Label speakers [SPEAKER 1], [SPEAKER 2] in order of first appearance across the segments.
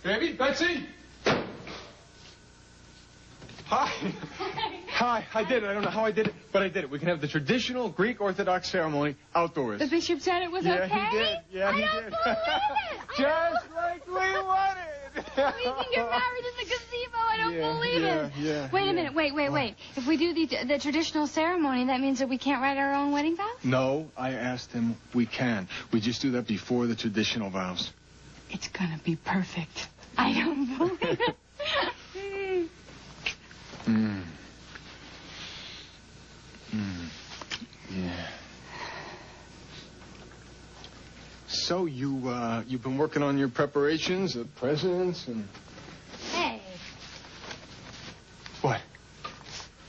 [SPEAKER 1] Baby, Betsy? Hi. Hi, I did it. I don't know how I did it, but I did it. We can have the traditional Greek Orthodox ceremony outdoors.
[SPEAKER 2] The bishop said it was okay?
[SPEAKER 1] He did. Yeah, he did.
[SPEAKER 2] I don't believe it.
[SPEAKER 1] Just like we wanted.
[SPEAKER 2] We can get married in the gazebo. I don't believe it.
[SPEAKER 1] Yeah.
[SPEAKER 2] Wait a minute. Wait. If we do the traditional ceremony, that means that we can't write our own wedding vows?
[SPEAKER 1] No, I asked him. We can. We just do that before the traditional vows.
[SPEAKER 2] It's gonna be perfect. I don't believe it.
[SPEAKER 1] Yeah. So you've been working on your preparations, the presents, and...
[SPEAKER 2] Hey.
[SPEAKER 1] What?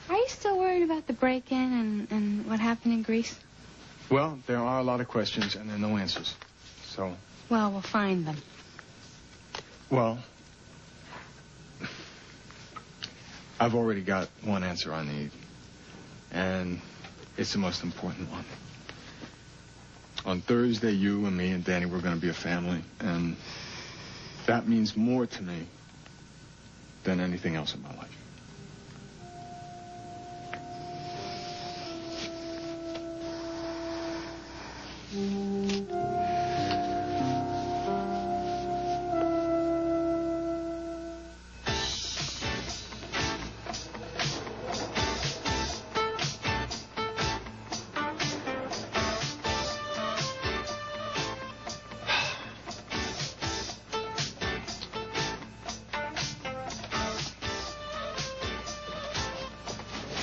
[SPEAKER 2] Are you still worried about the break-in and what happened in Greece?
[SPEAKER 1] Well, there are a lot of questions and there are no answers. So...
[SPEAKER 2] Well, we'll find them.
[SPEAKER 1] Well... I've already got one answer I need. And it's the most important one. On Thursday, you and me and Danny, we're going to be a family. And that means more to me than anything else in my life.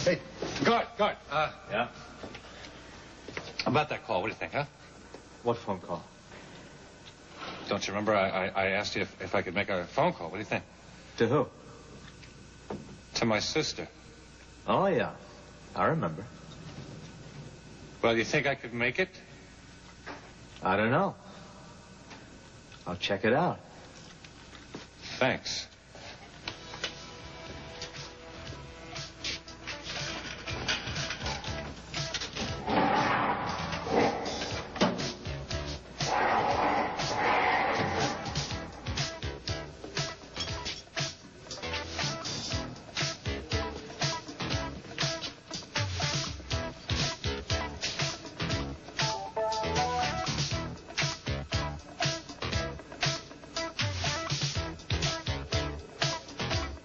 [SPEAKER 3] Hey, guard.
[SPEAKER 4] Yeah? About that call, what do you think, huh?
[SPEAKER 3] What phone call?
[SPEAKER 4] Don't you remember I asked you if I could make a phone call? What do you think?
[SPEAKER 3] To who?
[SPEAKER 4] To my sister.
[SPEAKER 3] Oh, yeah. I remember.
[SPEAKER 4] Well, you think I could make it?
[SPEAKER 3] I don't know. I'll check it out.
[SPEAKER 4] Thanks.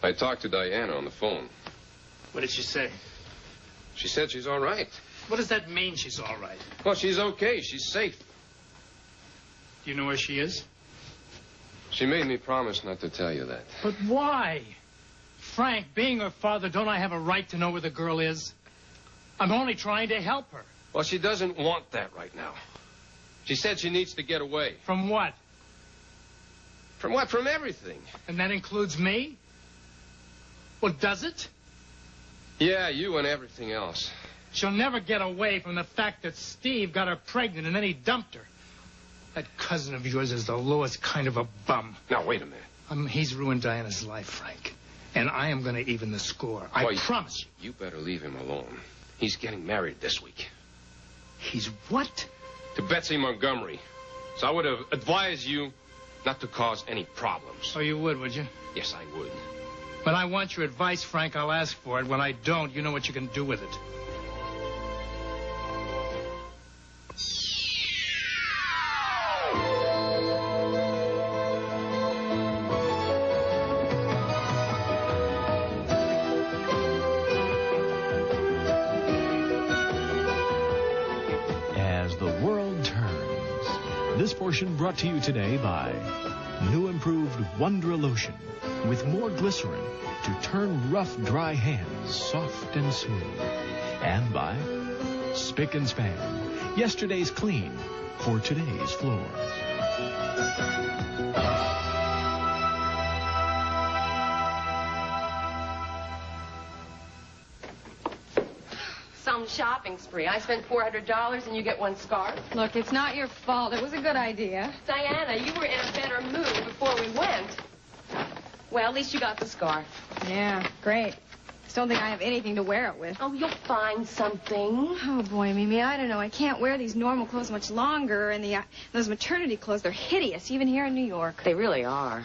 [SPEAKER 5] I talked to Diana on the phone.
[SPEAKER 6] What did she say?
[SPEAKER 5] She said she's all right.
[SPEAKER 6] What does that mean, she's all right?
[SPEAKER 5] Well, she's okay. She's safe.
[SPEAKER 6] Do you know where she is?
[SPEAKER 5] She made me promise not to tell you that.
[SPEAKER 6] But why? Frank, being her father, don't I have a right to know where the girl is? I'm only trying to help her.
[SPEAKER 5] Well, she doesn't want that right now. She said she needs to get away.
[SPEAKER 6] From what?
[SPEAKER 5] From what? From everything.
[SPEAKER 6] And that includes me? Well, does it?
[SPEAKER 5] Yeah, you and everything else.
[SPEAKER 6] She'll never get away from the fact that Steve got her pregnant and then he dumped her. That cousin of yours is the lowest kind of a bum.
[SPEAKER 5] Now, wait a minute.
[SPEAKER 6] He's ruined Diana's life, Frank. And I am going to even the score. I promise you.
[SPEAKER 5] You better leave him alone. He's getting married this week.
[SPEAKER 6] He's what?
[SPEAKER 5] To Betsy Montgomery. So I would have advised you not to cause any problems.
[SPEAKER 6] Oh, you would you?
[SPEAKER 5] Yes, I would.
[SPEAKER 6] When I want your advice, Frank, I'll ask for it. When I don't, you know what you can do with it.
[SPEAKER 7] As the world turns. This portion brought to you today by new improved Wondra Lotion with more glycerin to turn rough, dry hands soft and smooth. And by Spick and Span, yesterday's clean for today's floor.
[SPEAKER 8] Some shopping spree. I spent $400 and you get one scarf.
[SPEAKER 2] Look, it's not your fault. It was a good idea.
[SPEAKER 8] Diana, you were in a better mood before we went. Well, at least you got the scarf.
[SPEAKER 2] Yeah, great. Just don't think I have anything to wear it with.
[SPEAKER 8] Oh, you'll find something.
[SPEAKER 2] Oh, boy, Mimi, I don't know. I can't wear these normal clothes much longer, and those maternity clothes, they're hideous, even here in New York.
[SPEAKER 8] They really are.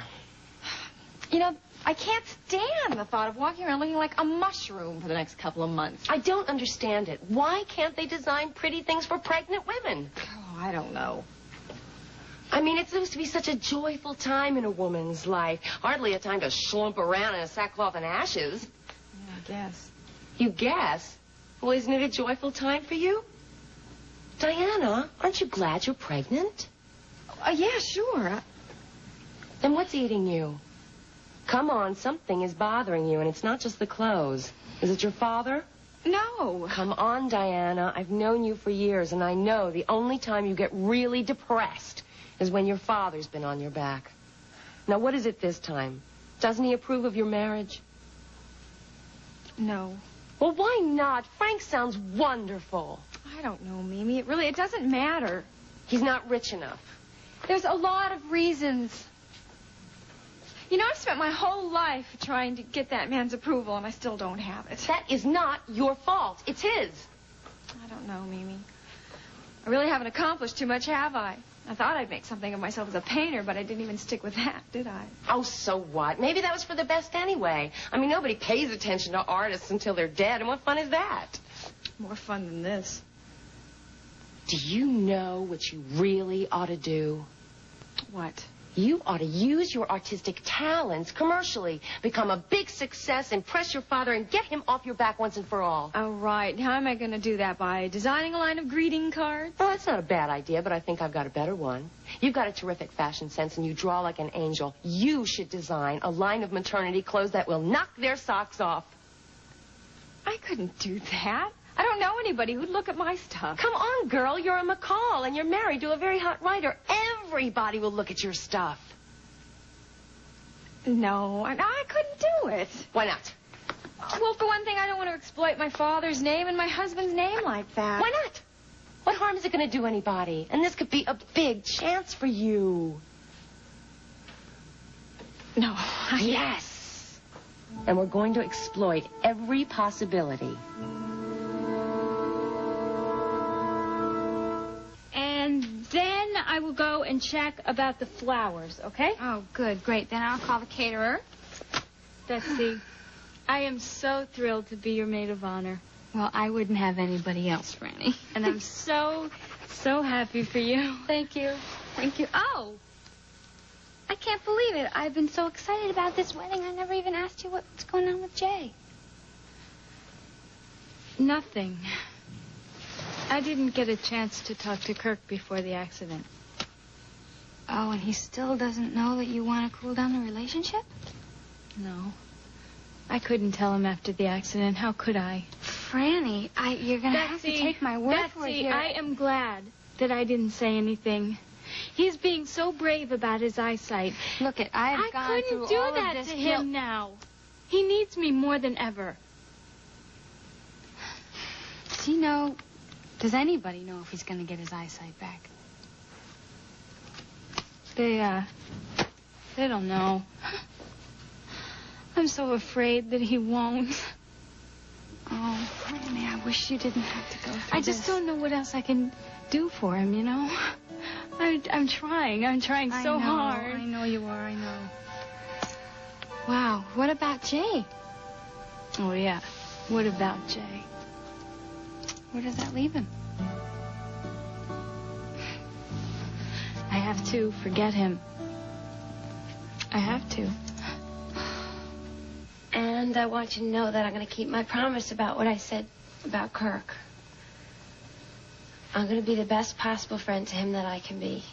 [SPEAKER 8] You know, I can't stand the thought of walking around looking like a mushroom for the next couple of months.
[SPEAKER 9] I don't understand it. Why can't they design pretty things for pregnant women?
[SPEAKER 8] Oh, I don't know.
[SPEAKER 9] I mean, it's supposed to be such a joyful time in a woman's life. Hardly a time to slump around in a sackcloth and ashes.
[SPEAKER 8] Yeah, I guess.
[SPEAKER 9] You guess? Well, isn't it a joyful time for you? Diana, aren't you glad you're pregnant?
[SPEAKER 8] Yeah, sure.
[SPEAKER 9] Then what's eating you? Come on, something is bothering you, and it's not just the clothes. Is it your father?
[SPEAKER 8] No.
[SPEAKER 9] Come on, Diana. I've known you for years, and I know the only time you get really depressed is when your father's been on your back. Now, what is it this time? Doesn't he approve of your marriage?
[SPEAKER 8] No.
[SPEAKER 9] Well, why not? Frank sounds wonderful.
[SPEAKER 8] I don't know, Mimi. It doesn't matter.
[SPEAKER 9] He's not rich enough.
[SPEAKER 8] There's a lot of reasons. You know, I've spent my whole life trying to get that man's approval, and I still don't have it.
[SPEAKER 9] That is not your fault. It's his.
[SPEAKER 8] I don't know, Mimi. I really haven't accomplished too much, have I? I thought I'd make something of myself as a painter, but I didn't even stick with that, did I?
[SPEAKER 9] Oh, so what? Maybe that was for the best anyway. I mean, nobody pays attention to artists until they're dead, and what fun is that?
[SPEAKER 8] More fun than this.
[SPEAKER 9] Do you know what you really ought to do?
[SPEAKER 8] What?
[SPEAKER 9] You ought to use your artistic talents commercially, become a big success, impress your father, and get him off your back once and for all.
[SPEAKER 8] Oh, right. How am I going to do that? By designing a line of greeting cards?
[SPEAKER 9] Well, that's not a bad idea, but I think I've got a better one. You've got a terrific fashion sense, and you draw like an angel. You should design a line of maternity clothes that will knock their socks off.
[SPEAKER 8] I couldn't do that. I don't know anybody who'd look at my stuff.
[SPEAKER 9] Come on, girl. You're a McCall, and you're married to a very hot writer. Everybody will look at your stuff.
[SPEAKER 8] No, I couldn't do it.
[SPEAKER 9] Why not?
[SPEAKER 8] Well, for one thing, I don't want to exploit my father's name and my husband's name like that.
[SPEAKER 9] Why not? What harm is it going to do anybody? And this could be a big chance for you.
[SPEAKER 8] No.
[SPEAKER 9] Yes. And we're going to exploit every possibility.
[SPEAKER 2] And then I will go and check about the flowers, okay? Oh, good, great. Then I'll call the caterer.
[SPEAKER 10] Betsy, I am so thrilled to be your maid of honor.
[SPEAKER 2] Well, I wouldn't have anybody else, Franny.
[SPEAKER 10] And I'm so happy for you.
[SPEAKER 2] Thank you. Thank you. Oh, I can't believe it. I've been so excited about this wedding. I never even asked you what's going on with Jay.
[SPEAKER 10] Nothing. I didn't get a chance to talk to Kirk before the accident.
[SPEAKER 2] Oh, and he still doesn't know that you want to cool down the relationship?
[SPEAKER 10] No. I couldn't tell him after the accident. How could I?
[SPEAKER 2] Franny, you're going to have to take my word for it
[SPEAKER 10] Betsy,
[SPEAKER 2] here.
[SPEAKER 10] I am glad that I didn't say anything. He's being so brave about his eyesight.
[SPEAKER 2] Look, I
[SPEAKER 10] couldn't do that to him now. He needs me more than ever.
[SPEAKER 2] Does anybody know if he's going to get his eyesight back?
[SPEAKER 10] They don't know. I'm so afraid that he won't.
[SPEAKER 2] Oh, Franny, I wish you didn't have to go through
[SPEAKER 10] I just don't know what else I can do for him, you know? I'm trying. I'm trying so hard.
[SPEAKER 2] I know you are, I know. Wow, what about Jay?
[SPEAKER 10] Oh, yeah. What about Jay?
[SPEAKER 2] Where does that leave him?
[SPEAKER 10] I have to forget him. I have to.
[SPEAKER 11] And I want you to know that I'm going to keep my promise about what I said about Kirk. I'm going to be the best possible friend to him that I can be.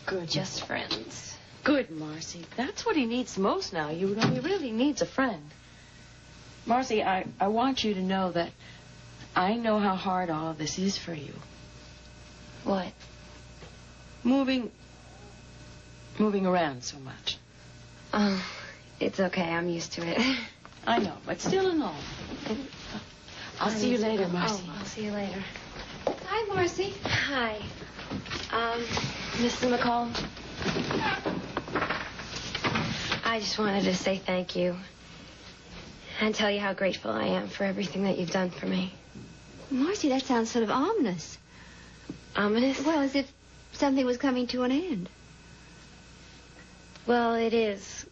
[SPEAKER 9] Good.
[SPEAKER 11] Just friends.
[SPEAKER 9] Good, Marcy. That's what he needs most now. He really needs a friend. Marcy, I want you to know that I know how hard all of this is for you.
[SPEAKER 11] What?
[SPEAKER 9] Moving around so much.
[SPEAKER 11] Oh, it's okay. I'm used to it.
[SPEAKER 9] I know, but still and all. I'll see you later, Marcy.
[SPEAKER 11] Oh, I'll see you later.
[SPEAKER 2] Hi, Marcy.
[SPEAKER 11] Hi. Mr. McCall. I just wanted to say thank you. And tell you how grateful I am for everything that you've done for me.
[SPEAKER 12] Marcy, that sounds sort of ominous.
[SPEAKER 11] Ominous?
[SPEAKER 12] Well, as if something was coming to an end.
[SPEAKER 11] Well, it is.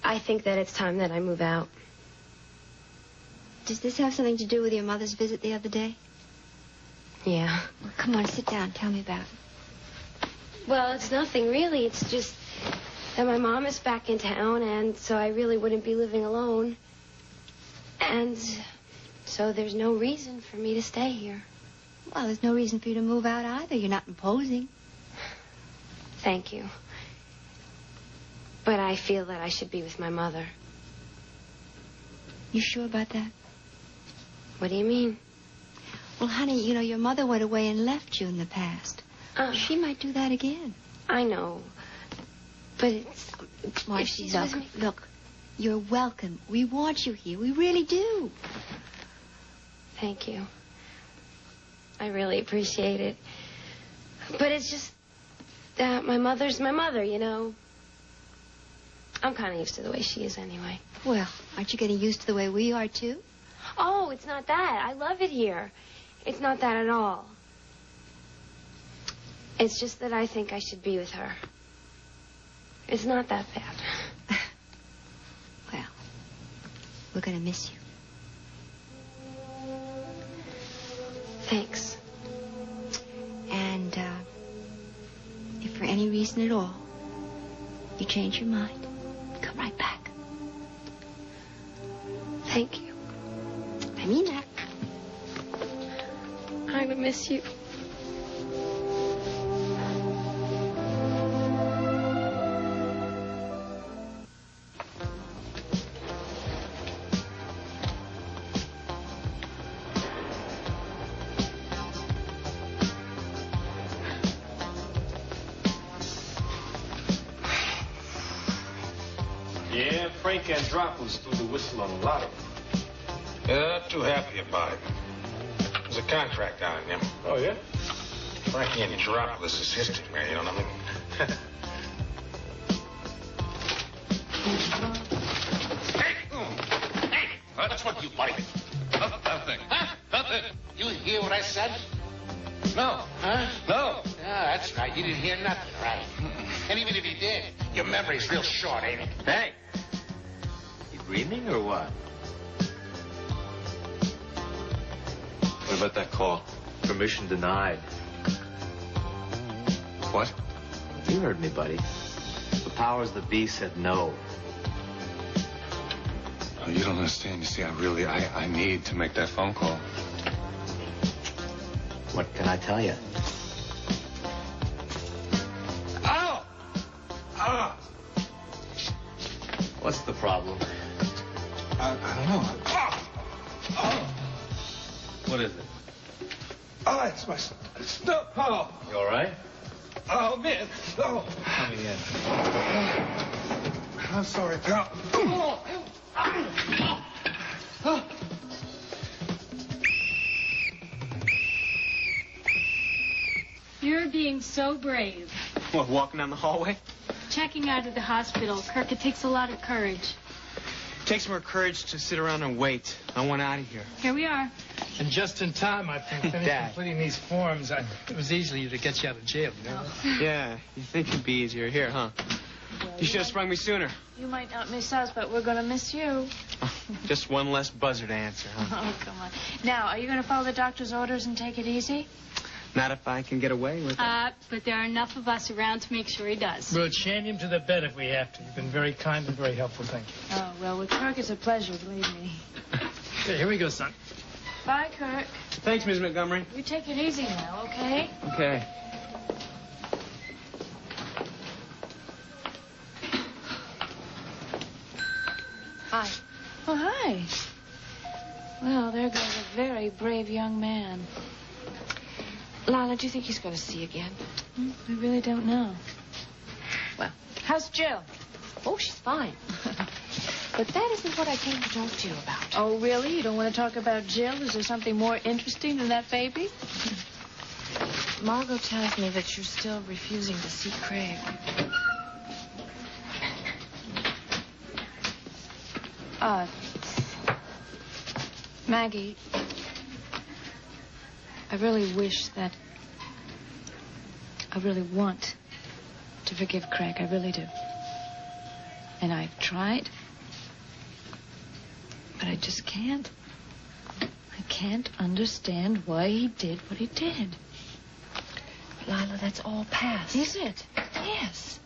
[SPEAKER 11] I think that it's time that I move out.
[SPEAKER 12] Does this have something to do with your mother's visit the other day?
[SPEAKER 11] Yeah.
[SPEAKER 12] Well, come on, sit down. Tell me about it.
[SPEAKER 11] Well, it's nothing really. It's just that my mom is back in town, and so I really wouldn't be living alone. And so there's no reason for me to stay here.
[SPEAKER 12] Well, there's no reason for you to move out either. You're not imposing.
[SPEAKER 11] Thank you. But I feel that I should be with my mother.
[SPEAKER 12] You sure about that?
[SPEAKER 11] What do you mean?
[SPEAKER 12] Well, honey, you know, your mother went away and left you in the past. She might do that again.
[SPEAKER 11] I know. But it's...
[SPEAKER 12] Marcy, look, you're welcome. We want you here. We really do.
[SPEAKER 11] Thank you. I really appreciate it. But it's just that my mother's my mother, you know. I'm kind of used to the way she is anyway.
[SPEAKER 12] Well, aren't you getting used to the way we are, too?
[SPEAKER 11] Oh, it's not that. I love it here. It's not that at all. It's just that I think I should be with her. It's not that bad.
[SPEAKER 12] Well, we're going to miss you.
[SPEAKER 11] Thanks.
[SPEAKER 12] And, if for any reason at all you change your mind, come right back.
[SPEAKER 11] Thank you.
[SPEAKER 12] I mean that.
[SPEAKER 11] I will miss you.
[SPEAKER 13] Yeah, Frank Andropoulos threw the whistle on a lot of them.
[SPEAKER 14] Yeah, not too happy about it. There's a contract down in them.
[SPEAKER 13] Oh, yeah?
[SPEAKER 14] Frankie Andropoulos is history, man, you know what I mean?
[SPEAKER 15] Hey, that's what you like. Nothing. Huh? Nothing. You hear what I said? No. Huh? No. Yeah, that's right. You didn't hear nothing, right? And even if you did, your memory's real short, ain't it?
[SPEAKER 3] Hey. You dreaming or what?
[SPEAKER 4] What about that call?
[SPEAKER 3] Permission denied.
[SPEAKER 4] What?
[SPEAKER 3] You heard me, buddy. The powers that be said no.
[SPEAKER 4] Oh, you don't understand. You see, I need to make that phone call.
[SPEAKER 3] What can I tell you?
[SPEAKER 15] Ow! Ah!
[SPEAKER 3] What's the problem?
[SPEAKER 15] I don't know. Oh!
[SPEAKER 3] What is it?
[SPEAKER 15] Oh, it's my stomach. Oh.
[SPEAKER 3] You all right?
[SPEAKER 15] Oh, man. Oh.
[SPEAKER 3] Coming in.
[SPEAKER 15] I'm sorry, pal.
[SPEAKER 10] You're being so brave.
[SPEAKER 16] What, walking down the hallway?
[SPEAKER 10] Checking out of the hospital. Kirk, it takes a lot of courage.
[SPEAKER 16] It takes more courage to sit around and wait. I want out of here.
[SPEAKER 10] Here we are.
[SPEAKER 6] And just in time, I think, finished
[SPEAKER 16] Dad.
[SPEAKER 6] completing these forms. It was easy to get you out of jail, you know?
[SPEAKER 16] Yeah, you think it'd be easier here, huh? You should have sprung me sooner.
[SPEAKER 10] You might not miss us, but we're going to miss you.
[SPEAKER 16] Just one less buzzer to answer, huh?
[SPEAKER 10] Oh, come on. Now, are you going to follow the doctor's orders and take it easy?
[SPEAKER 16] Not if I can get away with it.
[SPEAKER 10] But there are enough of us around to make sure he does.
[SPEAKER 6] We'll chain him to the bed if we have to. You've been very kind and very helpful, thank you.
[SPEAKER 10] Oh, well, with Kirk, it's a pleasure, believe me.
[SPEAKER 6] Okay, here we go, son.
[SPEAKER 10] Bye, Kirk.
[SPEAKER 16] Thanks, Ms. Montgomery.
[SPEAKER 10] You take it easy now, okay?
[SPEAKER 16] Okay.
[SPEAKER 10] Hi. Oh, hi. Well, there goes a very brave young man.
[SPEAKER 9] Lila, do you think he's going to see again?
[SPEAKER 10] I really don't know.
[SPEAKER 9] Well,
[SPEAKER 10] How's Jill?
[SPEAKER 9] oh, she's fine. But that isn't what I came to talk to you about.
[SPEAKER 10] Oh, really? You don't want to talk about Jill? Is there something more interesting than that baby?
[SPEAKER 9] Margot tells me that you're still refusing to see Craig.
[SPEAKER 10] Maggie, I really wish that... I really want to forgive Craig. I really do. And I've tried,
[SPEAKER 8] But I just can't. I can't understand why he did what he did.
[SPEAKER 9] Lila, that's all past.
[SPEAKER 8] Is it?
[SPEAKER 9] Yes.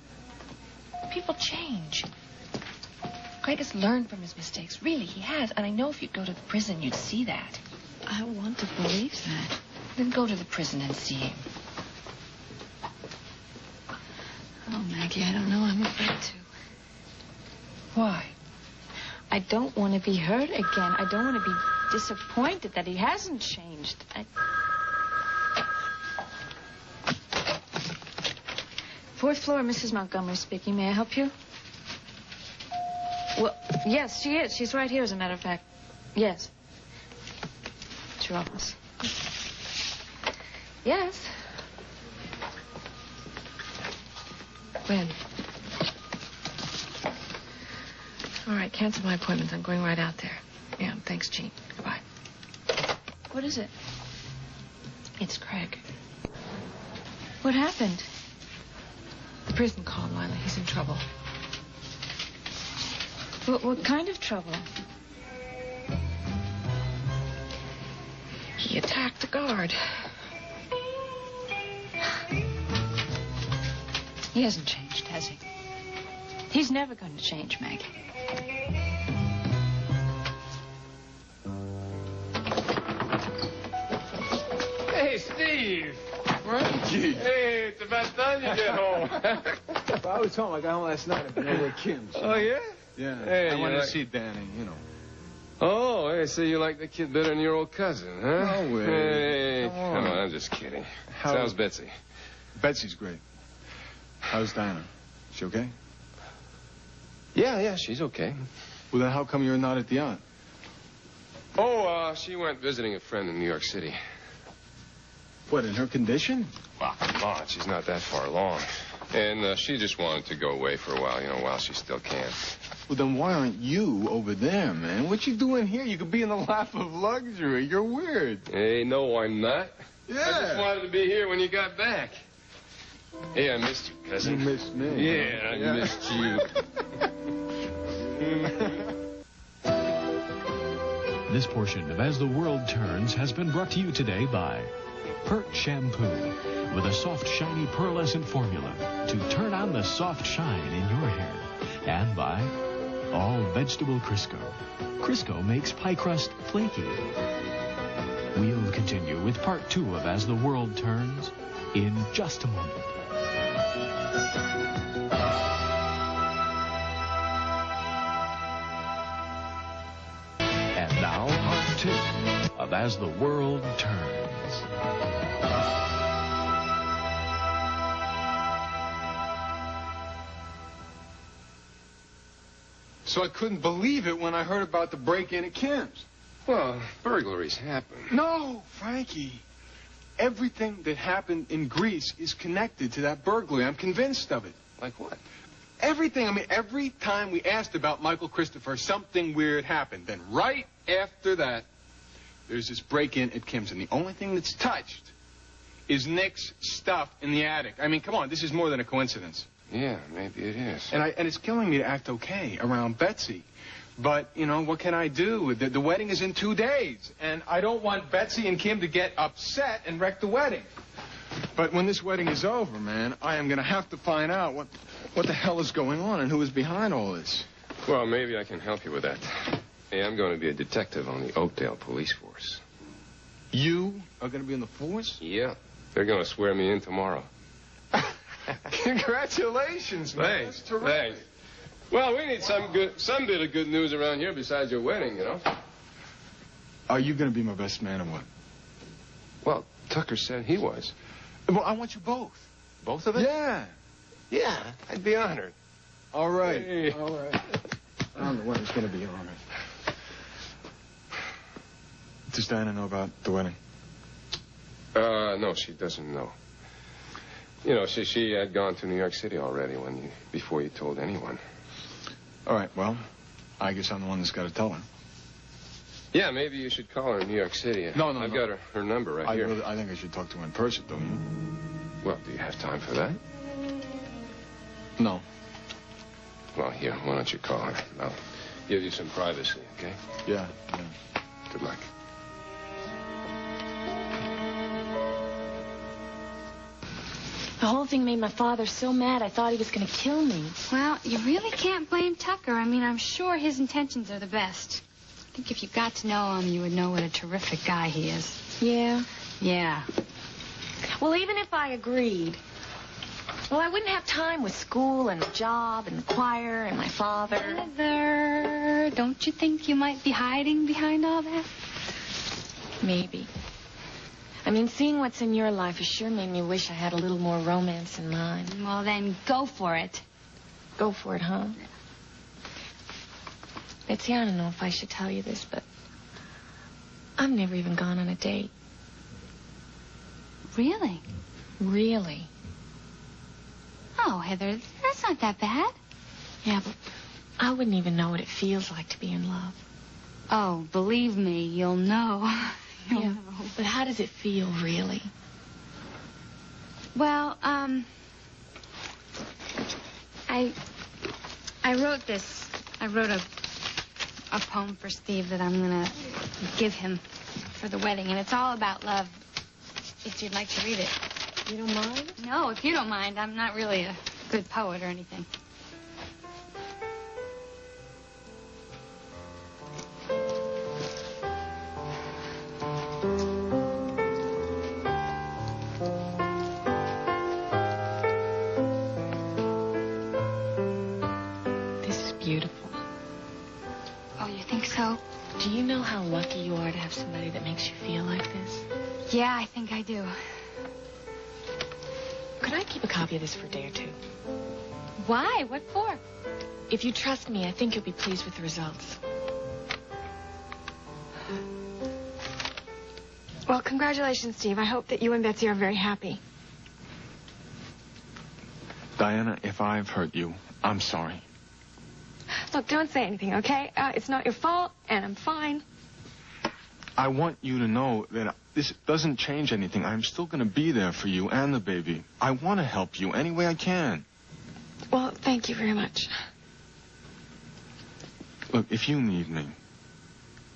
[SPEAKER 9] People change. Craig has learned from his mistakes. Really, he has. And I know if you'd go to the prison, you'd see that.
[SPEAKER 8] I want to believe that.
[SPEAKER 9] Then go to the prison and see him.
[SPEAKER 8] Oh, Maggie, I don't know. I'm afraid to.
[SPEAKER 9] Why?
[SPEAKER 8] I don't want to be hurt again. I don't want to be disappointed that he hasn't changed. Fourth floor, Mrs. Montgomery speaking. May I help you? Well, yes, she is. She's right here, as a matter of fact. Yes. It's your office. Yes.
[SPEAKER 9] When? All right, cancel my appointment. I'm going right out there. Yeah, thanks, Jean. Goodbye.
[SPEAKER 8] What is it?
[SPEAKER 9] It's Craig.
[SPEAKER 8] What happened?
[SPEAKER 9] The prison called, Lila. He's in trouble.
[SPEAKER 8] What kind of trouble?
[SPEAKER 9] He attacked a guard.
[SPEAKER 8] He hasn't changed, has he? He's never going to change, Maggie.
[SPEAKER 5] Hey, Steve.
[SPEAKER 1] Frankie.
[SPEAKER 5] Hey, it's about time you get home.
[SPEAKER 1] I was home. I got home last night. I've been over at Kim's.
[SPEAKER 5] Oh, yeah?
[SPEAKER 1] Yeah.
[SPEAKER 5] Hey,
[SPEAKER 1] I wanted
[SPEAKER 5] like...
[SPEAKER 1] to see Danny, you know.
[SPEAKER 5] Oh, hey, so you like the kid better than your old cousin, huh?
[SPEAKER 1] No way.
[SPEAKER 5] Hey, come on, I'm just kidding. How's Betsy?
[SPEAKER 1] Betsy's great. How's Dinah? She okay?
[SPEAKER 5] Yeah, she's okay.
[SPEAKER 1] Well, then how come you're not at the yacht?
[SPEAKER 5] Oh, she went visiting a friend in New York City.
[SPEAKER 1] What, in her condition?
[SPEAKER 5] Well, come on, she's not that far along. And she just wanted to go away for a while, while she still can.
[SPEAKER 1] Well, then why aren't you over there, man? What you doing here? You could be in the lap of luxury. You're weird.
[SPEAKER 5] Hey, no, I'm not.
[SPEAKER 1] Yeah.
[SPEAKER 5] I just wanted to be here when you got back. Hey, I missed you, cousin.
[SPEAKER 1] You missed me.
[SPEAKER 5] Yeah, I missed you.
[SPEAKER 7] This portion of As the World Turns has been brought to you today by Kirk Shampoo, with a soft, shiny, pearlescent formula to turn on the soft shine in your hair. And by All Vegetable Crisco. Crisco makes pie crust flaky. We'll continue with part 2 of As the World Turns in just a moment. And now, part 2 of As the World Turns.
[SPEAKER 1] So I couldn't believe it when I heard about the break-in at Kim's.
[SPEAKER 5] Well, burglaries happen.
[SPEAKER 1] No, Frankie. Everything that happened in Greece is connected to that burglary. I'm convinced of it.
[SPEAKER 5] Like what?
[SPEAKER 1] Everything. I mean, every time we asked about Michael Christopher, something weird happened. Then right after that, there's this break-in at Kim's. And the only thing that's touched is Nick's stuff in the attic. I mean, come on, this is more than a coincidence.
[SPEAKER 5] Yeah, maybe it is.
[SPEAKER 1] And it's killing me to act okay around Betsy. But, what can I do? The wedding is in 2 days. And I don't want Betsy and Kim to get upset and wreck the wedding. But when this wedding is over, man, I am going to have to find out what the hell is going on and who is behind all this.
[SPEAKER 5] Well, maybe I can help you with that. Hey, I'm going to be a detective on the Oakdale police force.
[SPEAKER 1] You are going to be in the force?
[SPEAKER 5] Yeah. They're going to swear me in tomorrow.
[SPEAKER 1] Congratulations, man.
[SPEAKER 5] Thanks.
[SPEAKER 1] That's terrific.
[SPEAKER 5] Thanks. Well, we need some bit of good news around here besides your wedding,
[SPEAKER 1] Are you going to be my best man or what?
[SPEAKER 5] Well, Tucker said he was.
[SPEAKER 1] Well, I want you both.
[SPEAKER 5] Both of us?
[SPEAKER 1] Yeah.
[SPEAKER 5] Yeah, I'd be honored.
[SPEAKER 1] All right.
[SPEAKER 5] Hey.
[SPEAKER 1] All right. I don't know when it's going to be honored. Does Diana know about the wedding?
[SPEAKER 5] No, she doesn't know. She had gone to New York City already before you told anyone.
[SPEAKER 1] All right, well, I guess I'm the one that's got to tell her.
[SPEAKER 5] Yeah, maybe you should call her in New York City.
[SPEAKER 1] No.
[SPEAKER 5] I've got her number right here.
[SPEAKER 1] I think I should talk to her in person, don't you?
[SPEAKER 5] Well, do you have time for that?
[SPEAKER 1] No.
[SPEAKER 5] Well, here, why don't you call her? I'll give you some privacy, okay?
[SPEAKER 1] Yeah.
[SPEAKER 5] Good luck.
[SPEAKER 9] The whole thing made my father so mad I thought he was going to kill me.
[SPEAKER 2] Well, you really can't blame Tucker. I mean, I'm sure his intentions are the best. I think if you got to know him, you would know what a terrific guy he is.
[SPEAKER 9] Yeah?
[SPEAKER 2] Yeah.
[SPEAKER 9] Well, even if I agreed, well, I wouldn't have time with school and the job and the choir and my father.
[SPEAKER 2] Heather, don't you think you might be hiding behind all that?
[SPEAKER 9] Maybe. I mean, seeing what's in your life has sure made me wish I had a little more romance in mine.
[SPEAKER 2] Well, then go for it.
[SPEAKER 9] Go for it, huh? Betsy, I don't know if I should tell you this, but I've never even gone on a date.
[SPEAKER 2] Really?
[SPEAKER 9] Really.
[SPEAKER 2] Oh, Heather, that's not that bad.
[SPEAKER 9] Yeah, but I wouldn't even know what it feels like to be in love.
[SPEAKER 2] Oh, believe me, you'll know.
[SPEAKER 9] Yeah, but how does it feel, really?
[SPEAKER 2] Well, I wrote this. I wrote a poem for Steve that I'm gonna give him for the wedding, and it's all about love. If you'd like to read it.
[SPEAKER 9] You don't mind?
[SPEAKER 2] No, if you don't mind. I'm not really a good poet or anything.
[SPEAKER 9] Do you know how lucky you are to have somebody that makes you feel like this?
[SPEAKER 2] Yeah, I think I do.
[SPEAKER 9] Could I keep a copy of this for a day or two?
[SPEAKER 2] Why? What for?
[SPEAKER 9] If you trust me, I think you'll be pleased with the results.
[SPEAKER 8] Well, congratulations, Steve. I hope that you and Betsy are very happy.
[SPEAKER 1] Diana, if I've hurt you, I'm sorry.
[SPEAKER 8] Look, don't say anything, okay? It's not your fault, and I'm fine.
[SPEAKER 1] I want you to know that this doesn't change anything. I'm still going to be there for you and the baby. I want to help you any way I can.
[SPEAKER 8] Well, thank you very much.
[SPEAKER 1] Look, if you need me,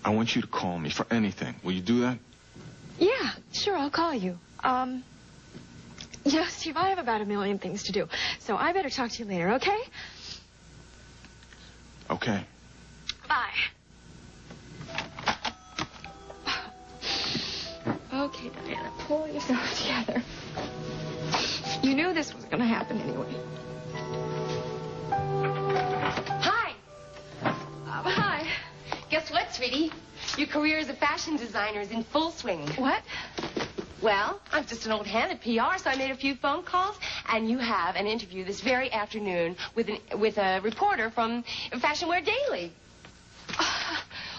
[SPEAKER 1] I want you to call me for anything. Will you do that?
[SPEAKER 8] Yeah, sure, I'll call you. Yeah, Steve, I have about 1 million things to do, so I better talk to you later, okay?
[SPEAKER 1] Okay.
[SPEAKER 8] Bye. Okay, Diana, pull yourself together. You knew this was going to happen anyway.
[SPEAKER 9] Hi.
[SPEAKER 8] Hi.
[SPEAKER 9] Guess what, sweetie? Your career as a fashion designer is in full swing.
[SPEAKER 8] What?
[SPEAKER 9] Well, I'm just an old hand at PR, so I made a few phone calls, and you have an interview this very afternoon with a reporter from Fashion Wear Daily.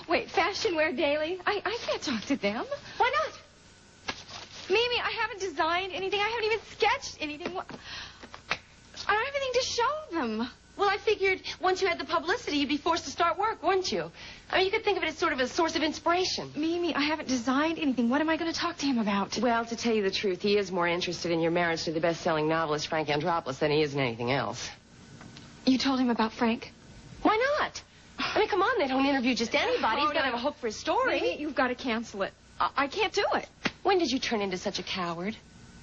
[SPEAKER 8] Wait, Fashion Wear Daily? I can't talk to them.
[SPEAKER 9] Why not?
[SPEAKER 8] Mimi, I haven't designed anything. I haven't even sketched anything. I don't have anything to show them.
[SPEAKER 9] Well, I figured once you had the publicity, you'd be forced to start work, wouldn't you? I mean, you could think of it as sort of a source of inspiration.
[SPEAKER 8] Mimi, I haven't designed anything. What am I going to talk to him about?
[SPEAKER 9] Well, to tell you the truth, he is more interested in your marriage to the best-selling novelist Frank Andropoulos than he is in anything else.
[SPEAKER 8] You told him about Frank?
[SPEAKER 9] Why not? I mean, come on, they don't interview just anybody. He's got to have a hook for his story.
[SPEAKER 8] Mimi, you've got to cancel it. I can't do it.
[SPEAKER 9] When did you turn into such a coward?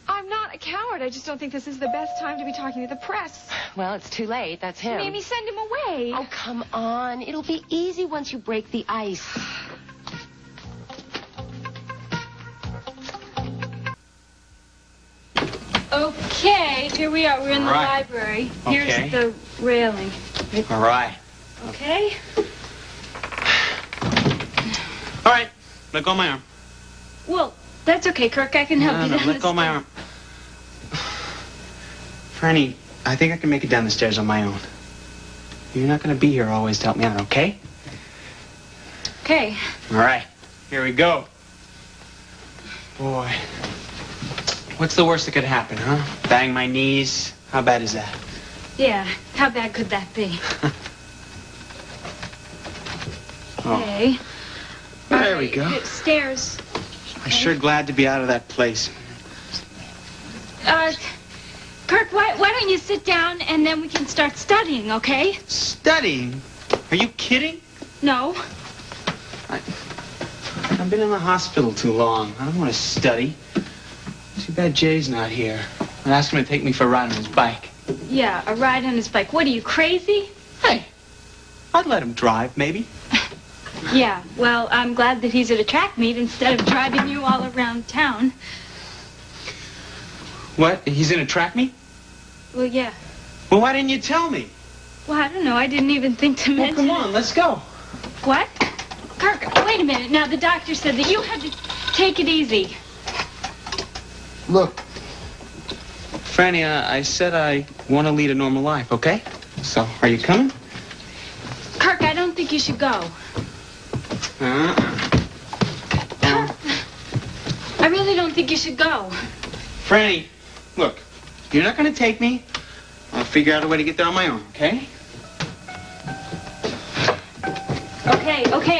[SPEAKER 8] I'm not a coward. I just don't think this is the best time to be talking to the press.
[SPEAKER 9] Well, it's too late. That's him.
[SPEAKER 8] Mimi, send him away.
[SPEAKER 9] Oh, come on. It'll be easy once you break the ice.
[SPEAKER 10] Okay, here we are. We're in the library. Here's the railing.
[SPEAKER 16] All right.
[SPEAKER 10] Okay?
[SPEAKER 16] All right. Let go of my arm.
[SPEAKER 10] Well, that's okay, Kirk. I can help you down
[SPEAKER 16] let go of my arm. Franny, I think I can make it down the stairs on my own. You're not going to be here always to help me out, okay?
[SPEAKER 10] Okay.
[SPEAKER 16] All right. Here we go. Boy. What's the worst that could happen, huh? Bang my knees? How bad is that?
[SPEAKER 10] Yeah, how bad could that be? Okay.
[SPEAKER 16] There we go.
[SPEAKER 10] Stairs.
[SPEAKER 16] I'm sure glad to be out of that place.
[SPEAKER 10] Kirk, why don't you sit down and then we can start studying, okay?
[SPEAKER 16] Studying? Are you kidding?
[SPEAKER 2] No.
[SPEAKER 16] I've been in the hospital too long. I don't want to study. Too bad Jay's not here. I asked him to take me for a ride on his bike.
[SPEAKER 2] Yeah, a ride on his bike. What, are you crazy?
[SPEAKER 16] Hey, I'd let him drive, maybe.
[SPEAKER 2] Yeah, well, I'm glad that he's at a track meet instead of driving you all around town.
[SPEAKER 16] What? He's in a track meet?
[SPEAKER 2] Well, yeah.
[SPEAKER 16] Well, why didn't you tell me?
[SPEAKER 2] Well, I don't know. I didn't even think to mention
[SPEAKER 16] Come on, let's go.
[SPEAKER 2] What? Kirk, wait a minute. Now, the doctor said that you had to take it easy.
[SPEAKER 16] Look. Franny, I said I want to lead a normal life, okay? So, are you coming?
[SPEAKER 2] Kirk, I don't think you should go. Kirk, I really don't think you should go.
[SPEAKER 16] Franny, look, you're not going to take me. I'll figure out a way to get there on my own, okay?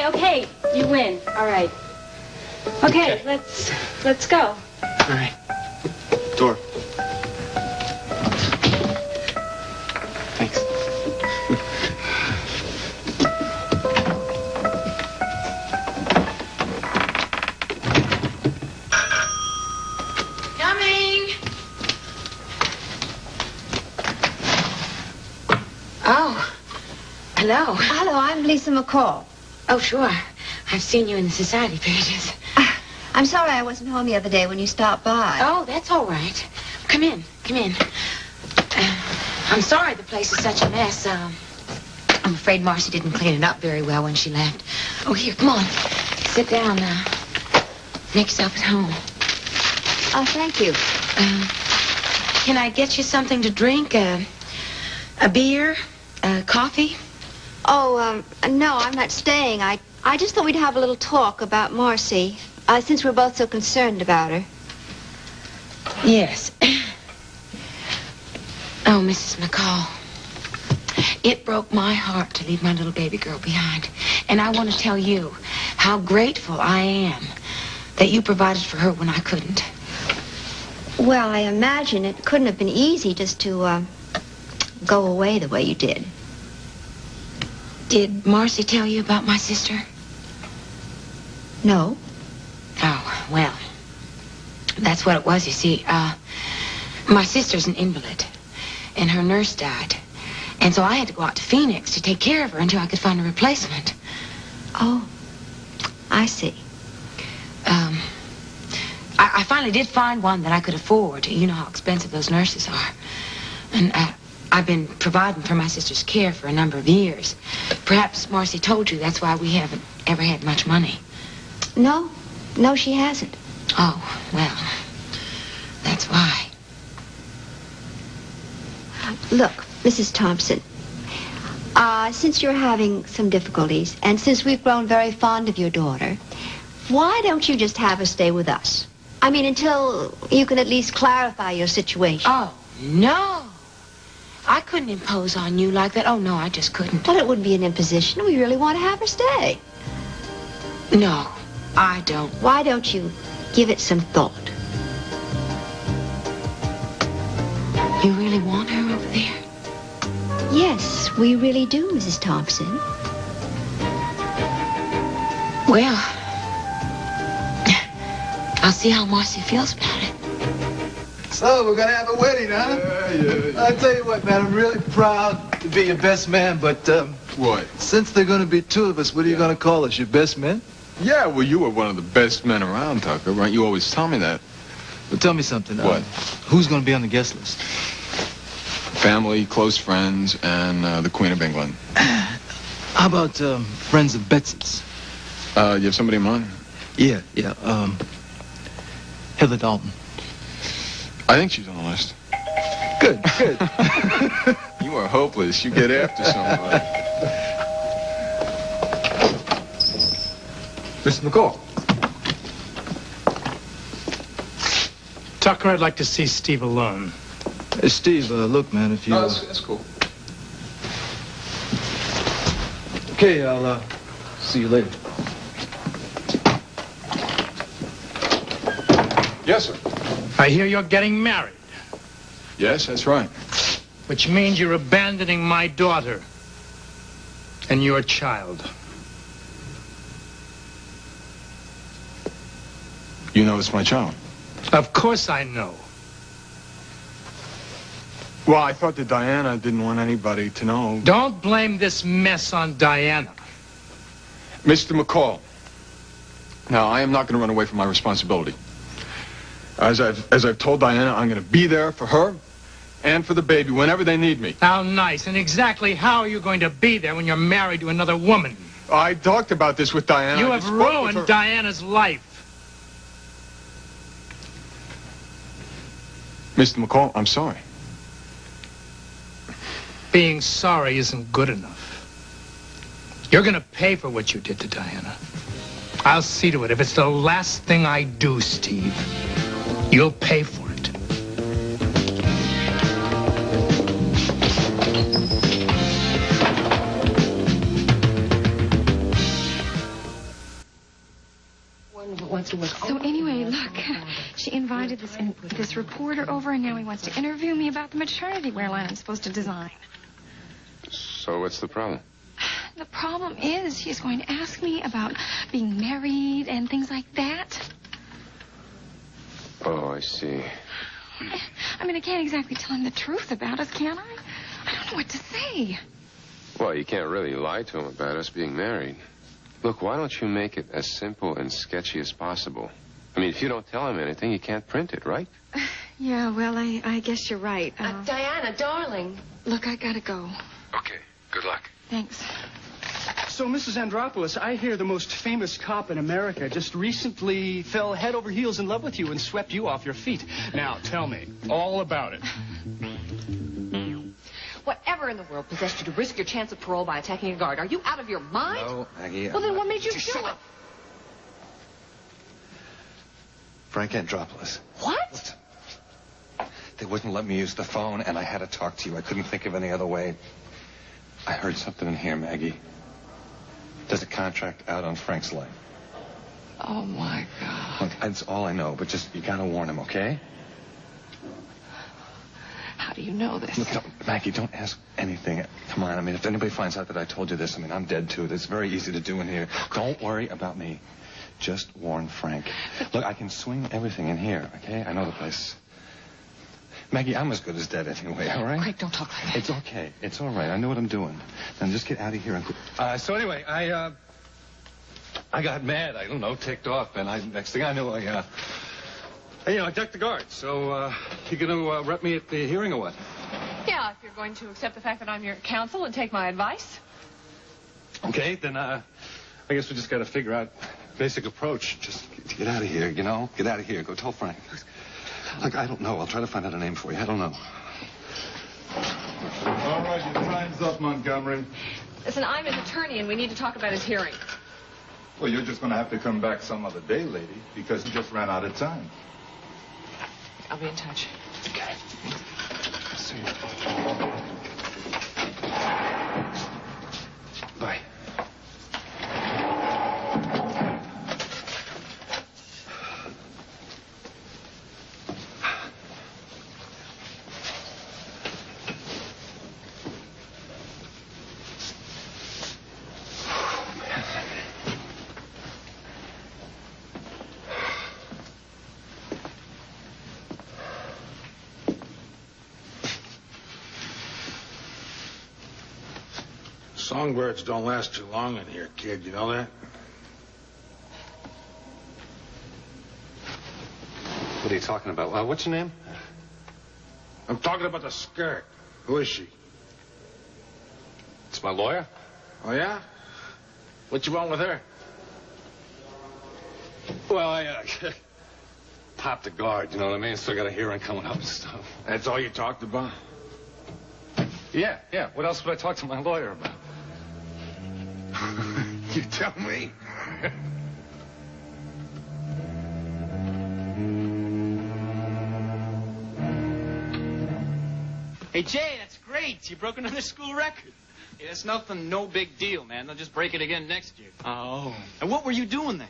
[SPEAKER 2] Okay. You win. All right. Okay, let's go.
[SPEAKER 16] All right. Door. Thanks.
[SPEAKER 12] Coming. Oh, hello.
[SPEAKER 17] Hello, I'm Lisa McCall.
[SPEAKER 12] Oh, sure. I've seen you in the society pages.
[SPEAKER 17] I'm sorry I wasn't home the other day when you stopped by.
[SPEAKER 12] Oh, that's all right. Come in. I'm sorry the place is such a mess. I'm afraid Marcy didn't clean it up very well when she left. Oh, here, come on. Sit down. Make yourself at home.
[SPEAKER 17] Oh, thank you.
[SPEAKER 12] Can I get you something to drink? A beer? Coffee?
[SPEAKER 17] Oh, no, I'm not staying. I just thought we'd have a little talk about Marcy, since we're both so concerned about her.
[SPEAKER 12] Yes. Oh, Mrs. McCall, it broke my heart to leave my little baby girl behind. And I want to tell you how grateful I am that you provided for her when I couldn't.
[SPEAKER 17] Well, I imagine it couldn't have been easy just to, go away the way you did.
[SPEAKER 12] Did Marcy tell you about my sister?
[SPEAKER 17] No.
[SPEAKER 12] Oh, well, that's what it was, you see. My sister's an invalid, and her nurse died. And so I had to go out to Phoenix to take care of her until I could find a replacement.
[SPEAKER 17] Oh, I see.
[SPEAKER 12] I finally did find one that I could afford. You know how expensive those nurses are. And I've been providing for my sister's care for a number of years. Perhaps Marcy told you that's why we haven't ever had much money.
[SPEAKER 17] No, she hasn't.
[SPEAKER 12] Oh, well, that's why.
[SPEAKER 17] Look, Mrs. Thompson, since you're having some difficulties, and since we've grown very fond of your daughter, why don't you just have her stay with us? I mean, until you can at least clarify your situation.
[SPEAKER 12] Oh, no. I couldn't impose on you like that. Oh, no, I just couldn't.
[SPEAKER 17] Well, it wouldn't be an imposition. We really want to have her stay.
[SPEAKER 12] No, I don't.
[SPEAKER 17] Why don't you give it some thought?
[SPEAKER 12] You really want her over there?
[SPEAKER 17] Yes, we really do, Mrs. Thompson.
[SPEAKER 12] Well, I'll see how Marcy feels about it.
[SPEAKER 18] So, we're going to have a wedding, huh? Yeah. I'll tell you what, man, I'm really proud to be your best man, but,
[SPEAKER 1] What?
[SPEAKER 18] Since there are going to be two of us, what are you going to call us, your best men?
[SPEAKER 1] Yeah, well, you were one of the best men around, Tucker, right? You always tell me that.
[SPEAKER 18] Well, tell me something.
[SPEAKER 1] What?
[SPEAKER 18] Who's going to be on the guest list?
[SPEAKER 1] Family, close friends, and the Queen of England.
[SPEAKER 18] How about, friends of Betsy's?
[SPEAKER 1] You have somebody in mind?
[SPEAKER 18] Yeah. Heather Dalton.
[SPEAKER 1] I think she's on the list.
[SPEAKER 18] Good.
[SPEAKER 1] You are hopeless. You get after somebody.
[SPEAKER 18] Mr. McCall.
[SPEAKER 6] Tucker, I'd like to see Steve alone.
[SPEAKER 18] Hey, Steve, look, man, if you...
[SPEAKER 1] No, that's cool.
[SPEAKER 18] Okay, I'll, see you later.
[SPEAKER 1] Yes, sir.
[SPEAKER 6] I hear you're getting married,
[SPEAKER 1] Yes, that's right.
[SPEAKER 6] which means you're abandoning my daughter and your child.
[SPEAKER 1] You know it's my child.
[SPEAKER 6] Of course I know.
[SPEAKER 1] Well, I thought that Diana didn't want anybody to know.
[SPEAKER 6] Don't blame this mess on Diana.
[SPEAKER 1] Mr. McCall. Now, I am not going to run away from my responsibility. As I've told Diana, I'm going to be there for her and for the baby whenever they need me.
[SPEAKER 6] How nice. And exactly how are you going to be there when you're married to another woman?
[SPEAKER 1] I talked about this with Diana.
[SPEAKER 6] You have ruined Diana's life.
[SPEAKER 1] Mr. McCall, I'm sorry.
[SPEAKER 6] Being sorry isn't good enough. You're going to pay for what you did to Diana. I'll see to it. If it's the last thing I do, Steve, you'll pay for it.
[SPEAKER 8] So anyway, look, she invited this reporter over, and now he wants to interview me about the maternity wear line I'm supposed to design.
[SPEAKER 5] So what's the problem?
[SPEAKER 8] The problem is she's going to ask me about being married and things like that.
[SPEAKER 5] Oh, I see.
[SPEAKER 8] I mean, I can't exactly tell him the truth about us, can I? I don't know what to say.
[SPEAKER 5] Well, you can't really lie to him about us being married. Look, why don't you make it as simple and sketchy as possible? I mean, if you don't tell him anything, you can't print it, right?
[SPEAKER 8] Yeah, well, I guess you're right.
[SPEAKER 9] Diana, darling.
[SPEAKER 8] Look, I gotta go.
[SPEAKER 5] Okay, good luck.
[SPEAKER 8] Thanks.
[SPEAKER 19] So, Mrs. Andropoulos, I hear the most famous cop in America just recently fell head over heels in love with you and swept you off your feet. Now, tell me all about it.
[SPEAKER 20] Whatever in the world possessed you to risk your chance of parole by attacking a guard? Are you out of your mind?
[SPEAKER 21] No, Maggie.
[SPEAKER 20] Well, then what made you do
[SPEAKER 21] Shut
[SPEAKER 20] it?
[SPEAKER 21] up. Frank Andropoulos.
[SPEAKER 20] What?
[SPEAKER 21] They wouldn't let me use the phone, and I had to talk to you. I couldn't think of any other way. I heard something in here, Maggie. There's a contract out on Frank's life.
[SPEAKER 20] Oh, my God.
[SPEAKER 21] Look, that's all I know, but just, you gotta warn him, okay?
[SPEAKER 20] How do you know this?
[SPEAKER 21] Look, Maggie, don't ask anything. Come on, I mean, if anybody finds out that I told you this, I mean, I'm dead, too. It's very easy to do in here. Don't worry about me. Just warn Frank. Look, I can swing everything in here, okay? I know the place. Maggie, I'm as good as dead anyway, all right?
[SPEAKER 20] Craig, don't talk like that.
[SPEAKER 21] It's okay. It's all right. I know what I'm doing. Now, just get out of here and...
[SPEAKER 22] So anyway, I got mad. I don't know, ticked off. And next thing I knew, I ducked the guard. So, you gonna rep me at the hearing or what?
[SPEAKER 20] Yeah, if you're going to accept the fact that I'm your counsel and take my advice.
[SPEAKER 22] Okay, then, I guess we just gotta figure out basic approach.
[SPEAKER 21] Just get out of here, you know? Get out of here. Go tell Frank. Look, I don't know. I'll try to find out a name for you. I don't know.
[SPEAKER 23] All right, your time's up, Montgomery.
[SPEAKER 20] Listen, I'm his attorney, and we need to talk about his hearing.
[SPEAKER 23] Well, you're just going to have to come back some other day, lady, because you just ran out of time.
[SPEAKER 20] I'll be in touch.
[SPEAKER 21] Okay. See you. Bye.
[SPEAKER 14] Songbirds don't last too long in here, kid. You know that?
[SPEAKER 22] What are you talking about? What's your name?
[SPEAKER 14] I'm talking about the skirt. Who is she?
[SPEAKER 22] It's my lawyer.
[SPEAKER 14] Oh, yeah? What you want with her?
[SPEAKER 22] Well, I popped the guard, you know what I mean? Still got a hearing coming up and stuff.
[SPEAKER 14] That's all you talked about?
[SPEAKER 22] Yeah. What else would I talk to my lawyer about?
[SPEAKER 14] You tell me.
[SPEAKER 16] Hey, Jay, that's great. You broke another school record. Hey, that's nothing, no big deal, man. They'll just break it again next year. Oh. And what were you doing there?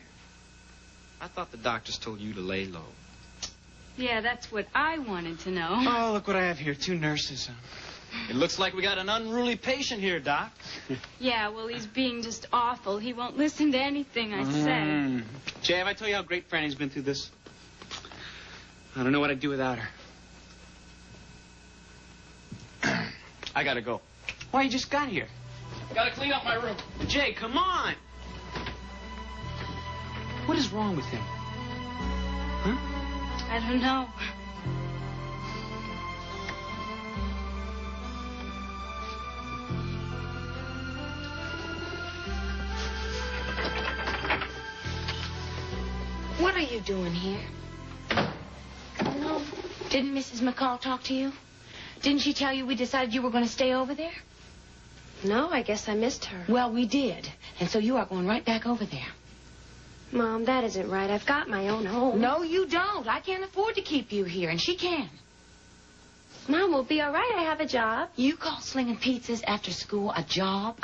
[SPEAKER 16] I thought the doctors told you to lay low.
[SPEAKER 10] Yeah, that's what I wanted to know.
[SPEAKER 16] Oh, look what I have here. 2 nurses. It looks like we got an unruly patient here, Doc.
[SPEAKER 10] Yeah, well, he's being just awful. He won't listen to anything I say.
[SPEAKER 16] Jay, have I told you how great Franny's been through this? I don't know what I'd do without her. I gotta go. Why, you just got here? Gotta clean up my room. Jay, come on! What is wrong with him? Huh?
[SPEAKER 10] I don't know.
[SPEAKER 12] What are you doing here? No. Didn't Mrs. McCall talk to you? Didn't she tell you we decided you were going to stay over there?
[SPEAKER 9] No, I guess I missed her.
[SPEAKER 12] Well, we did. And so you are going right back over there.
[SPEAKER 9] Mom, that isn't right. I've got my own home.
[SPEAKER 12] No, you don't. I can't afford to keep you here, and she can.
[SPEAKER 9] Mom, we'll be all right. I have a job.
[SPEAKER 12] You call slinging pizzas after school a job?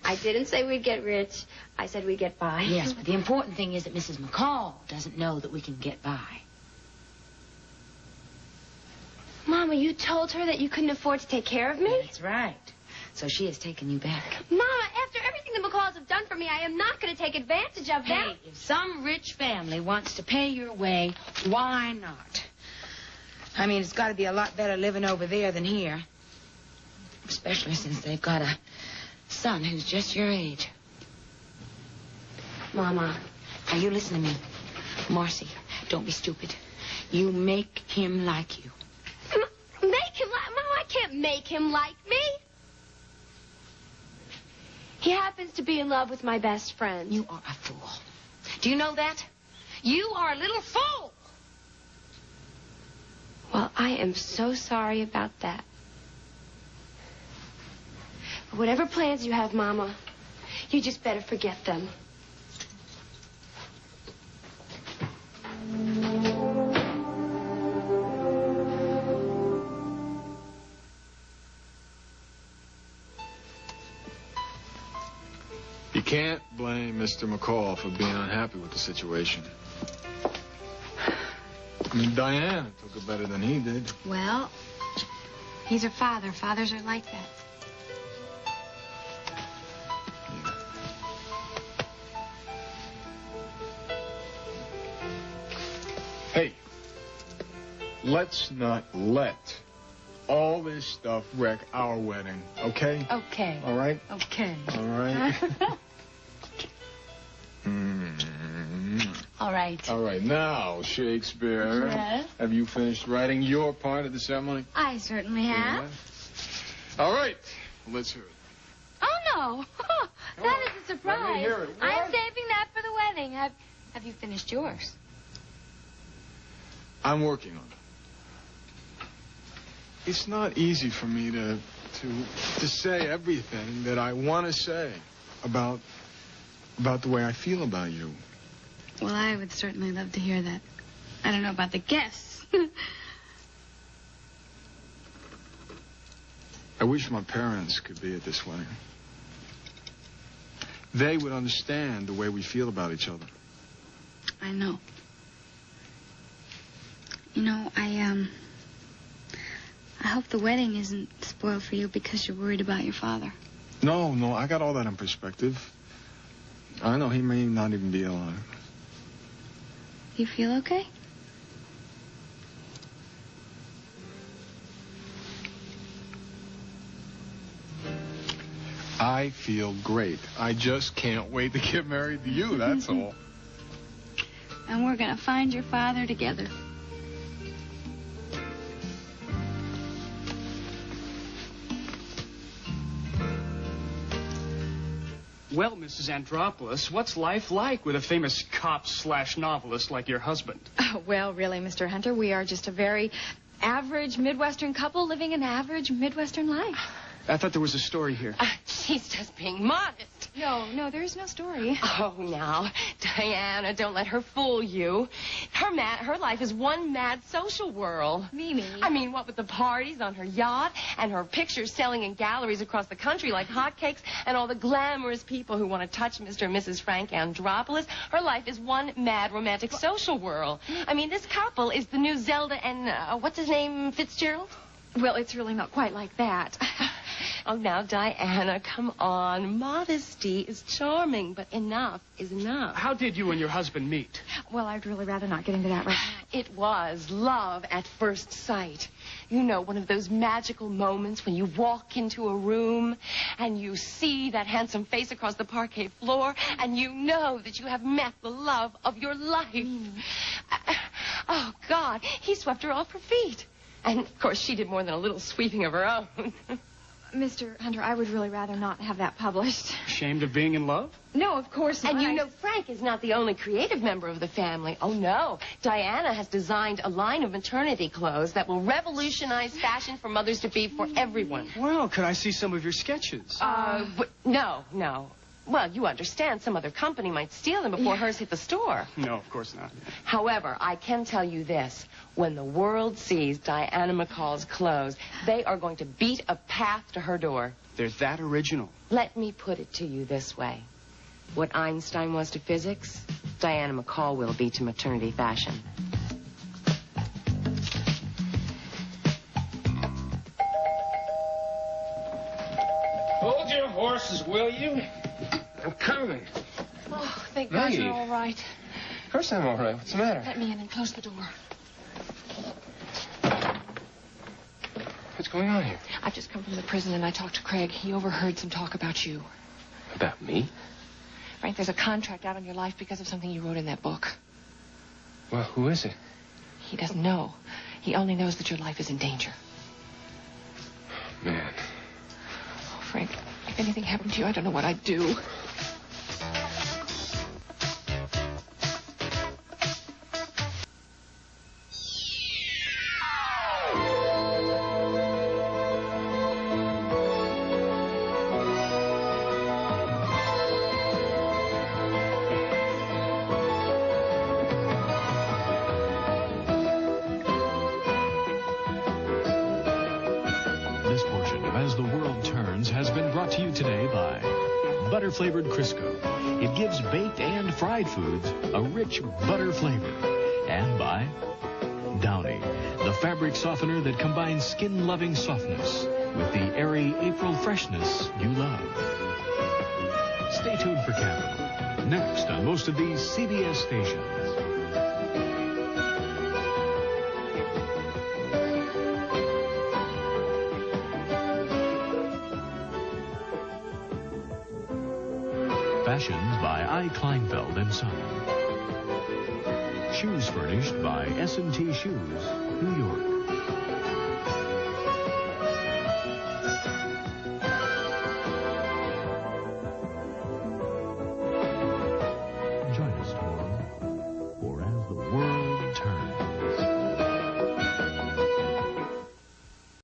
[SPEAKER 9] I didn't say we'd get rich. I said we'd get by.
[SPEAKER 12] Yes, but the important thing is that Mrs. McCall doesn't know that we can get by.
[SPEAKER 9] Mama, you told her that you couldn't afford to take care of me?
[SPEAKER 12] That's right. So she has taken you back.
[SPEAKER 9] Mama, after everything the McCalls have done for me, I am not going to take advantage of them.
[SPEAKER 12] Hey, if some rich family wants to pay your way, why not? I mean, it's got to be a lot better living over there than here. Especially since they've got a son who's just your age.
[SPEAKER 9] Mama.
[SPEAKER 12] Now, you listen to me. Marcy, don't be stupid. You make him like you.
[SPEAKER 9] Make him like... Mama, I can't make him like me. He happens to be in love with my best friend.
[SPEAKER 12] You are a fool. Do you know that? You are a little fool.
[SPEAKER 9] Well, I am so sorry about that. But whatever plans you have, Mama, you just better forget them.
[SPEAKER 1] You can't blame Mr. McCall for being unhappy with the situation. I mean, Diana took it better than he did.
[SPEAKER 2] Well, he's her father. Fathers are like that.
[SPEAKER 1] Hey, let's not let all this stuff wreck our wedding, okay?
[SPEAKER 10] Okay.
[SPEAKER 1] All right?
[SPEAKER 10] Okay.
[SPEAKER 1] All right?
[SPEAKER 10] All right.
[SPEAKER 1] All right. Now, Shakespeare.
[SPEAKER 10] Yes?
[SPEAKER 1] Have you finished writing your part of the ceremony?
[SPEAKER 2] I certainly have.
[SPEAKER 1] Yeah. All right. Let's hear it.
[SPEAKER 2] Oh, no. That is a surprise.
[SPEAKER 1] Let me hear it.
[SPEAKER 2] I'm
[SPEAKER 1] What?
[SPEAKER 2] saving that for the wedding. Have you finished yours?
[SPEAKER 1] I'm working on it. It's not easy for me to say everything that I want to say about the way I feel about you.
[SPEAKER 2] Well, I would certainly love to hear that. I don't know about the guests.
[SPEAKER 1] I wish my parents could be at this wedding. They would understand the way we feel about each other.
[SPEAKER 2] I know. You know, I hope the wedding isn't spoiled for you because you're worried about your father.
[SPEAKER 1] No, I got all that in perspective. I know he may not even be alive.
[SPEAKER 2] You feel okay?
[SPEAKER 1] I feel great. I just can't wait to get married to you, that's all.
[SPEAKER 2] And we're going to find your father together.
[SPEAKER 19] Well, Mrs. Andropoulos, what's life like with a famous cop/novelist like your husband?
[SPEAKER 8] Oh, well, really, Mr. Hunter, we are just a very average Midwestern couple living an average Midwestern life.
[SPEAKER 19] I thought there was a story here.
[SPEAKER 9] She's just being modest.
[SPEAKER 8] No, there is no story.
[SPEAKER 9] Oh, now, Diana, don't let her fool you. Her life is one mad social whirl.
[SPEAKER 8] Mimi.
[SPEAKER 9] I mean, what with the parties on her yacht and her pictures selling in galleries across the country like hotcakes and all the glamorous people who want to touch Mr. and Mrs. Frank Andropoulos, her life is one mad romantic social whirl. I mean, this couple is the new Zelda and, what's his name, Fitzgerald?
[SPEAKER 8] Well, it's really not quite like that.
[SPEAKER 9] Oh, now, Diana, come on. Modesty is charming, but enough is enough.
[SPEAKER 19] How did you and your husband meet?
[SPEAKER 8] Well, I'd really rather not get into that right now.
[SPEAKER 9] It was love at first sight. You know, one of those magical moments when you walk into a room and you see that handsome face across the parquet floor and you know that you have met the love of your life. Oh, God, he swept her off her feet. And, of course, she did more than a little sweeping of her own.
[SPEAKER 8] Mr. Hunter, I would really rather not have that published.
[SPEAKER 19] Ashamed of being in love?
[SPEAKER 8] No, of course not.
[SPEAKER 9] And you know, Frank is not the only creative member of the family. Oh, no. Diana has designed a line of maternity clothes that will revolutionize fashion for mothers-to-be for everyone.
[SPEAKER 19] Well, could I see some of your sketches?
[SPEAKER 9] No. Well, you understand some other company might steal them before hers hit the store.
[SPEAKER 19] No, of course not.
[SPEAKER 9] However, I can tell you this. When the world sees Diana McCall's clothes, they are going to beat a path to her door.
[SPEAKER 19] They're that original.
[SPEAKER 9] Let me put it to you this way. What Einstein was to physics, Diana McCall will be to maternity fashion.
[SPEAKER 15] Hold your horses, will you? I'm coming.
[SPEAKER 9] Oh, thank God you're all right.
[SPEAKER 5] Of course I'm all right. What's the matter?
[SPEAKER 9] Let me in and close the door.
[SPEAKER 5] What's going on here?
[SPEAKER 20] I've just come from the prison and I talked to Craig. He overheard some talk about you.
[SPEAKER 5] About me?
[SPEAKER 20] Frank, there's a contract out on your life because of something you wrote in that book.
[SPEAKER 5] Well, who is it?
[SPEAKER 20] He doesn't know. He only knows that your life is in danger.
[SPEAKER 5] Man.
[SPEAKER 20] Oh, Frank, if anything happened to you, I don't know what I'd do.
[SPEAKER 7] This portion of As the World Turns has been brought to you today by Butter-Flavored Crisco. It gives baked and fried foods a rich butter flavor. And by Downy, the fabric softener that combines skin-loving softness with the airy April freshness you love. Stay tuned for Capital. Next on most of these CBS stations. Fashions by I. Kleinfeld & Son. Shoes furnished by S&T Shoes, New York.